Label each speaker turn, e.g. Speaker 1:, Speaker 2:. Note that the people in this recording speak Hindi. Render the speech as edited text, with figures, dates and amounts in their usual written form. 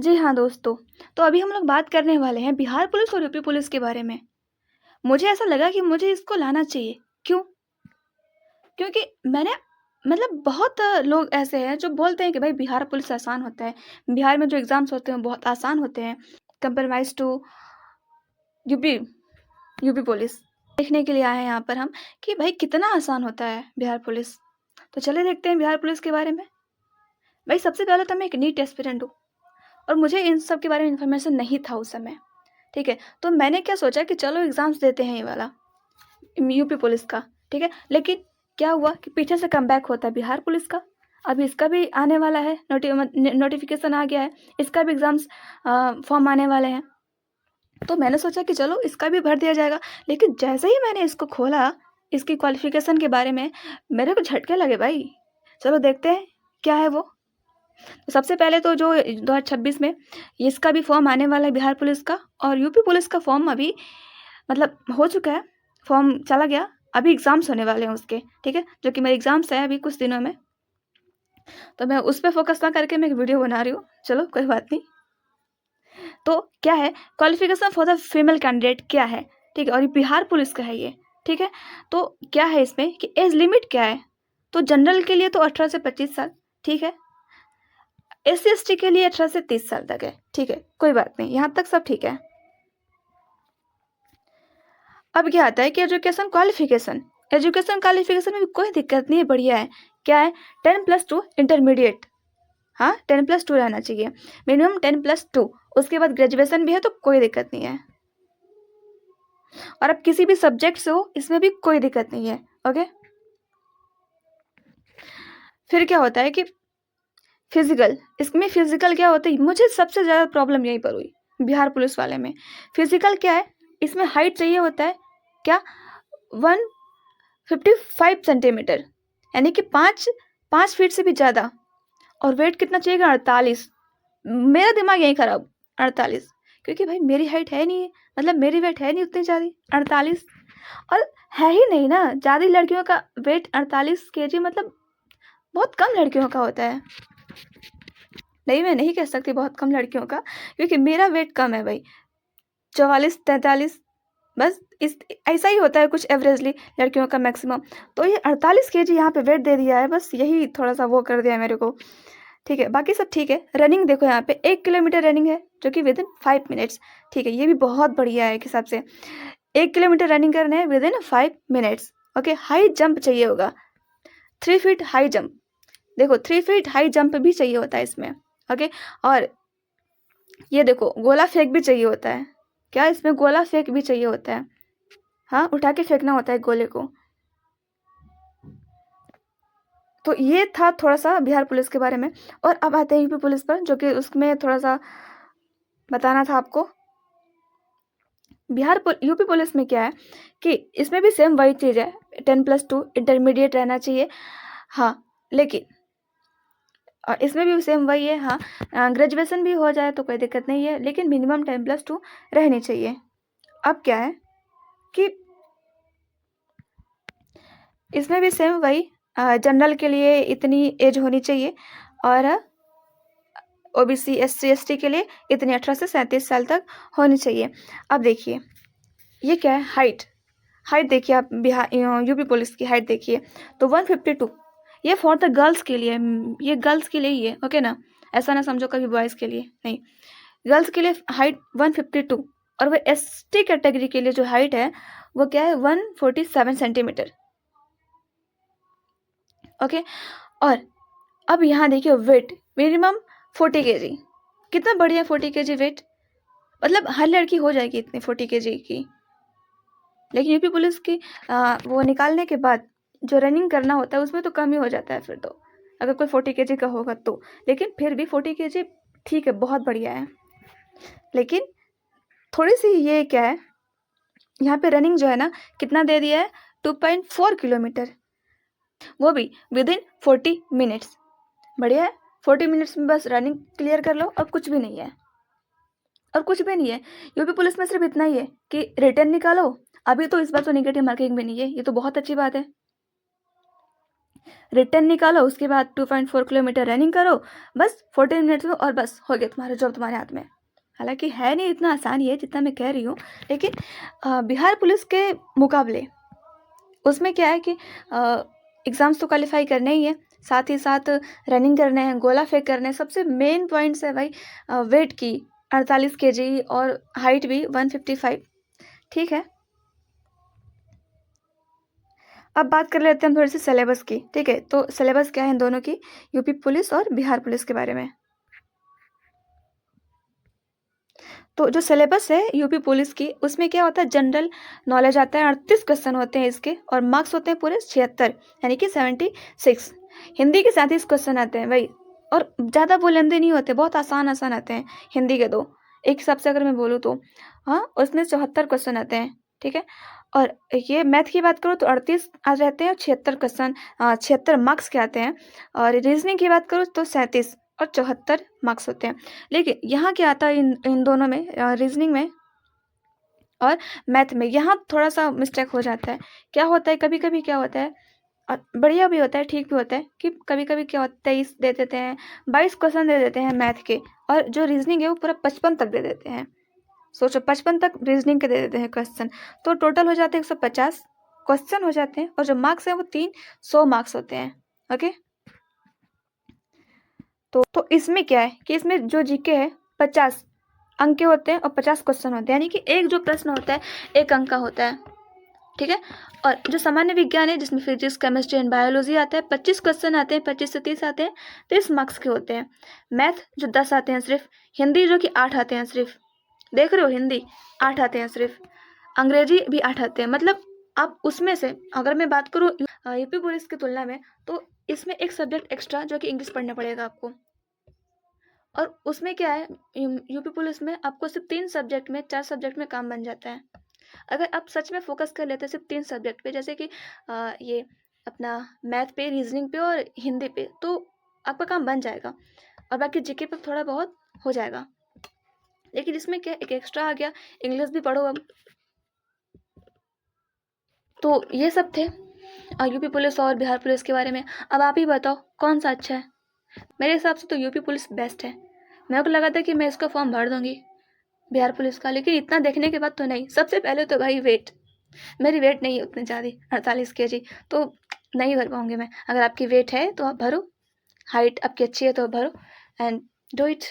Speaker 1: जी हाँ दोस्तों, तो अभी हम लोग बात करने वाले हैं बिहार पुलिस और यूपी पुलिस के बारे में। मुझे ऐसा लगा कि मुझे इसको लाना चाहिए। क्यों? क्योंकि मैंने मतलब बहुत लोग ऐसे हैं जो बोलते हैं कि भाई बिहार पुलिस आसान होता है। बिहार में जो एग्ज़ाम्स होते हैं बहुत आसान होते हैं कंपेयरवाइज़ टू यूपी यूपी पुलिस। देखने के लिए आए हैं यहाँ पर हम कि भाई कितना आसान होता है बिहार पुलिस। तो चलिए देखते हैं बिहार पुलिस के बारे में। भाई सबसे पहले तो मैं एक नीट एस्पिरेंट हूँ और मुझे इन सब के बारे में इन्फॉर्मेशन नहीं था उस समय। ठीक है, तो मैंने क्या सोचा कि चलो एग्ज़ाम्स देते हैं ये वाला यूपी पुलिस का। ठीक है, लेकिन क्या हुआ कि पीछे से कमबैक होता है बिहार पुलिस का। अभी इसका भी आने वाला है, नोटिफिकेशन आ गया है, इसका भी एग्ज़ाम्स फॉर्म आने वाले हैं। तो मैंने सोचा कि चलो इसका भी भर दिया जाएगा। लेकिन जैसे ही मैंने इसको खोला, इसकी क्वालिफ़िकेशन के बारे में, मेरे को झटके लगे भाई। चलो देखते हैं क्या है वो। तो सबसे पहले तो जो 2026 में इसका भी फॉर्म आने वाला है बिहार पुलिस का, और यूपी पुलिस का फॉर्म अभी मतलब हो चुका है, फॉर्म चला गया, अभी एग्ज़ाम्स होने वाले हैं उसके। ठीक है, जो कि मेरे एग्ज़ाम्स हैं अभी कुछ दिनों में, तो मैं उस पे फोकस ना करके मैं एक वीडियो बना रही हूँ। चलो कोई बात नहीं। तो क्या है qualification for the female candidate क्या है? ठीक है, और ये बिहार पुलिस का है ये। ठीक है, तो क्या है इसमें कि एज लिमिट क्या है? तो जनरल के लिए तो 18 से 25 साल। ठीक है, SC/ST के लिए 18 से 30 साल तक है। ठीक है, कोई बात नहीं, यहाँ तक सब ठीक है। अब क्या आता है कि एजुकेशन क्वालिफिकेशन में भी कोई दिक्कत नहीं है, बढ़िया है। क्या है? 10+2 इंटरमीडिएट। हाँ, 10+2 रहना चाहिए, मिनिमम 10+2। उसके बाद ग्रेजुएशन भी है तो कोई दिक्कत नहीं है। और अब किसी भी सब्जेक्ट से हो इसमें भी कोई दिक्कत नहीं है। ओके, फिर क्या होता है कि फिजिकल, इसमें फिजिकल क्या होता है, मुझे सबसे ज़्यादा प्रॉब्लम यहीं पर हुई बिहार पुलिस वाले में। फिजिकल क्या है, इसमें हाइट चाहिए होता है क्या, 155 सेंटीमीटर, यानी कि 5 फीट से भी ज़्यादा। और वेट कितना चाहिएगा? 48। मेरा दिमाग यहीं खराब, 48, क्योंकि भाई मेरी हाइट है नहीं, मतलब मेरी वेट है नहीं उतनी ज़्यादा 48। और है ही नहीं ना, ज़्यादा लड़कियों का वेट 48 kg, मतलब बहुत कम लड़कियों का होता है। नहीं, मैं नहीं कह सकती बहुत कम लड़कियों का, क्योंकि मेरा वेट कम है भाई, 44-43, बस इस ऐसा ही होता है कुछ एवरेजली लड़कियों का मैक्सिमम। तो ये 48 kg यहाँ पे वेट दे दिया है, बस यही थोड़ा सा वो कर दिया है मेरे को। ठीक है, बाकी सब ठीक है। रनिंग देखो, यहाँ पे 1 किलोमीटर रनिंग है जो कि विदिन 5 मिनट्स। ठीक है, ये भी बहुत बढ़िया है एक हिसाब से। 1 किलोमीटर रनिंग करना है within 5 minutes. Okay, high jump चाहिए होगा, 3 फीट हाई जंप। देखो 3 फीट हाई जंप भी चाहिए होता है इसमें। ओके, और ये देखो गोला फेंक भी चाहिए होता है। क्या इसमें गोला फेंक भी चाहिए होता है? हाँ, उठा के फेंकना होता है गोले को। तो ये था थोड़ा सा बिहार पुलिस के बारे में। और अब आते हैं यूपी पुलिस पर, जो कि उसमें थोड़ा सा बताना था आपको। यूपी पुलिस में क्या है कि इसमें भी सेम वही चीज़ है, 10+2 इंटरमीडिएट रहना चाहिए। हाँ, लेकिन और इसमें भी सेम वही है। हाँ, ग्रेजुएशन भी हो जाए तो कोई दिक्कत नहीं है, लेकिन मिनिमम 10+2 रहनी चाहिए। अब क्या है कि इसमें भी सेम वही, जनरल के लिए इतनी एज होनी चाहिए, और OBC SC/ST के लिए इतनी 18 से 37 साल तक होनी चाहिए। अब देखिए ये क्या है, हाइट देखिए आप, यूपी पुलिस की हाइट देखिए तो 152। ये फॉर द गर्ल्स के लिए, ये गर्ल्स के लिए ही है। ओके ना, ऐसा ना समझो कभी बॉयज़ के लिए नहीं, गर्ल्स के लिए हाइट 152। और वो ST कैटेगरी के लिए जो हाइट है वो क्या है, 147 सेंटीमीटर। ओके, और अब यहाँ देखिए वेट मिनिमम 40 kg। कितना बढ़िया 40 kg वेट, मतलब हर लड़की हो जाएगी इतनी 40 kg की। लेकिन यूपी पुलिस की वो निकालने के बाद जो रनिंग करना होता है उसमें तो कम ही हो जाता है फिर तो, अगर कोई 40 kg का होगा तो। लेकिन फिर भी 40 kg ठीक है, बहुत बढ़िया है। लेकिन थोड़ी सी ये क्या है, यहाँ पे रनिंग जो है ना कितना दे दिया है, 2.4 किलोमीटर, वो भी विदिन 40 मिनट्स। बढ़िया है, 40 मिनट्स में बस रनिंग क्लियर कर लो और कुछ भी नहीं है, और कुछ भी नहीं है। यूपी पुलिस में सिर्फ इतना ही है कि रिटर्न निकालो। अभी तो इस बार तो नेगेटिव मार्किंग भी नहीं है, ये तो बहुत अच्छी बात है। रिटर्न निकालो, उसके बाद 2.4 किलोमीटर रनिंग करो, बस 14 मिनट्स में, और बस हो गया तुम्हारा जॉब तुम्हारे हाथ में। हालांकि है नहीं इतना आसान ये जितना मैं कह रही हूँ, लेकिन बिहार पुलिस के मुकाबले उसमें क्या है कि एग्ज़ाम्स तो क्वालिफाई करने ही है, साथ ही साथ रनिंग करने हैं, गोला फेंक करने हैं। सबसे मेन पॉइंट्स है भाई वेट की 48 केजी और हाइट भी 155। ठीक है, अब बात कर लेते हैं हम थोड़ी सी सिलेबस की। ठीक है, तो सिलेबस क्या है इन दोनों की, यूपी पुलिस और बिहार पुलिस के बारे में। तो जो सिलेबस है यूपी पुलिस की, उसमें क्या होता है, जनरल नॉलेज आता है, 38 क्वेश्चन होते हैं इसके, और मार्क्स होते हैं पूरे 76, यानी कि 76। हिंदी के 37 क्वेश्चन आते हैं भाई, और ज़्यादा बुलंदे नहीं होते, बहुत आसान आसान आते हैं हिंदी के दो। एक हिसाब से अगर मैं बोलूँ तो हाँ, उसमें 74 क्वेश्चन आते हैं। ठीक है, और ये मैथ की बात करूँ तो 38 आ रहते हैं, और 76 क्वेश्चन 76 मार्क्स के आते हैं। और रीजनिंग की बात करूँ तो 37 और 74 मार्क्स होते हैं। लेकिन यहाँ क्या आता है इन दोनों में, रीजनिंग में और मैथ में, यहाँ थोड़ा सा मिस्टेक हो जाता है। क्या होता है, कभी कभी क्या होता है, और बढ़िया भी होता है, ठीक भी होता है, कि कभी कभी क्या होता है 23 दे देते हैं, 22 क्वेश्चन दे देते हैं मैथ के, और जो रीजनिंग है वो पूरा 55 तक दे देते हैं। सोचो, 55 तक रीजनिंग के दे देते हैं क्वेश्चन, तो टोटल हो जाते हैं 150 क्वेश्चन हो जाते हैं, और जो मार्क्स हैं वो 300 मार्क्स होते हैं। ओके, तो इसमें क्या है कि इसमें जो जीके है 50 अंक के होते हैं और 50 क्वेश्चन होते हैं, यानी कि एक जो प्रश्न होता है 1 अंक का होता है। ठीक है, और जो सामान्य विज्ञान है जिसमें फिजिक्स, केमिस्ट्री एंड बायोलॉजी आता है, 25 क्वेश्चन आते हैं, 25 से 30 आते हैं, 30 मार्क्स के होते हैं। मैथ जो 10 आते हैं सिर्फ, हिंदी जो कि 8 आते हैं सिर्फ, देख रहे हो, हिंदी 8 आते हैं सिर्फ, अंग्रेजी भी 8 आते हैं। मतलब आप उसमें से अगर मैं बात करूँ यूपी पुलिस की तुलना में, तो इसमें एक सब्जेक्ट एक्स्ट्रा जो कि इंग्लिश पढ़ना पड़ेगा आपको। और उसमें क्या है, यूपी पुलिस में आपको सिर्फ 3 सब्जेक्ट में, 4 सब्जेक्ट में काम बन जाता है। अगर आप सच में फोकस कर लेते हैं सिर्फ 3 सब्जेक्ट पे, जैसे कि ये अपना मैथ पे, रीजनिंग पे और हिंदी पे, तो आपका काम बन जाएगा, और बाकी जीके पे थोड़ा बहुत हो जाएगा। लेकिन इसमें क्या एक एक्स्ट्रा आ गया, इंग्लिश भी पढ़ो अब। तो ये सब थे यूपी पुलिस और बिहार पुलिस के बारे में। अब आप ही बताओ कौन सा अच्छा है। मेरे हिसाब से तो यूपी पुलिस बेस्ट है। मेरे को लगा था कि मैं इसका फॉर्म भर दूंगी बिहार पुलिस का, लेकिन इतना देखने के बाद तो नहीं। सबसे पहले तो भाई वेट, मेरी वेट नहीं है उतनी ज़्यादा, 48 केजी, तो नहीं भर पाऊंगी मैं। अगर आपकी वेट है तो आप भरो, हाइट आपकी अच्छी है तो भरो, एंड डू इट।